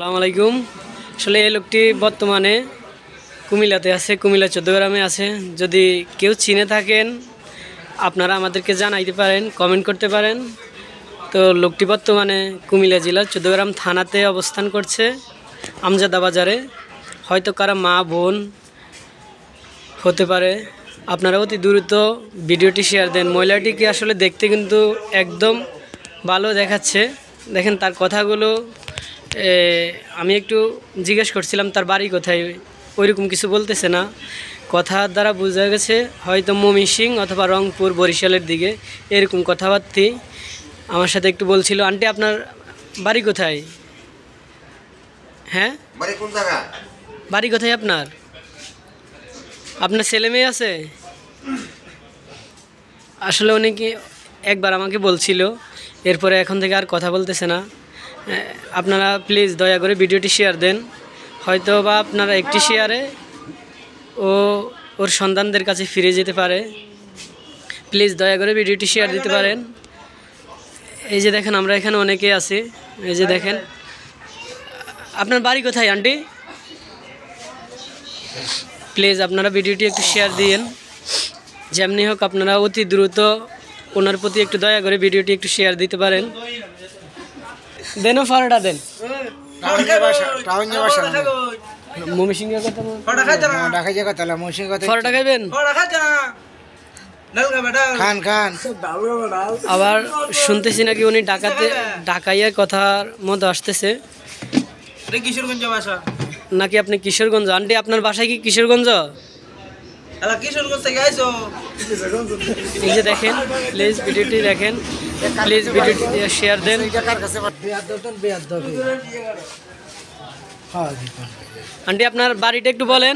আসসালামু আলাইকুম। আসলে এই লোকটি বর্তমানে কুমিল্লাতে আছে, কুমিল্লা 14 গ্রামে আছে। যদি কেউ চিনে থাকেন আপনারা আমাদেরকে জানাইতে পারেন, কমেন্ট করতে পারেন। তো লোকটি বর্তমানে কুমিল্লা জেলার 14 গ্রাম থানাতে অবস্থান করছে, আমজাদা বাজারে। হয়তো কারা মা বোন হতে পারে। আপনারা অতি দ্রুত ভিডিওটি শেয়ার দেন। মহিলাটিকে আসলে দেখতে কিন্তু একদম ভালো দেখাচ্ছে। দেখেন তার কথাগুলো, আমি একটু জিজ্ঞেস করছিলাম তার বাড়ি কোথায়, ওইরকম কিছু বলতেছে না। কথার দ্বারা বোঝা গেছে হয়তো ময়মনসিংহ অথবা রংপুর বরিশালের দিকে এরকম কথাবার্তা আমার সাথে একটু বলছিল। আন্টি আপনার বাড়ি কোথায়? হ্যাঁ, বাড়ি কোথায় আপনার? আপনার ছেলে মেয়ে আছে? আসলে উনি কি একবার আমাকে বলছিল, এরপরে এখন থেকে আর কথা বলতেছে না। আপনারা প্লিজ দয়া করে ভিডিওটি শেয়ার দেন। হয়তো বা আপনারা একটি শেয়ারে ওর সন্তানদের কাছে ফিরে যেতে পারে। প্লিজ দয়া করে ভিডিওটি শেয়ার দিতে পারেন। এই যে দেখেন আমরা এখানে অনেকে আছি। এই যে দেখেন, আপনার বাড়ি কোথায় আন্টি? প্লিজ আপনারা ভিডিওটি একটু শেয়ার দিন। যেমনি হোক আপনারা অতি দ্রুত ওনার প্রতি একটু দয়া করে ভিডিওটি একটু শেয়ার দিতে পারেন। দেন ফাড়াটা দেন। আবার শুনতেছি নাকি উনি ঢাকাইয়া কথার মধ্যে আসতেছে নাকি আপনি কিশোরগঞ্জ? আন্টি আপনার বাসায় কি কিশোরগঞ্জ? এই যে দেখেন, প্লিজ ভিডিওটি দেখেন, প্লিজ ভিডিওটি শেয়ার দেন। আন্টি আপনার বাড়িটা একটু বলেন।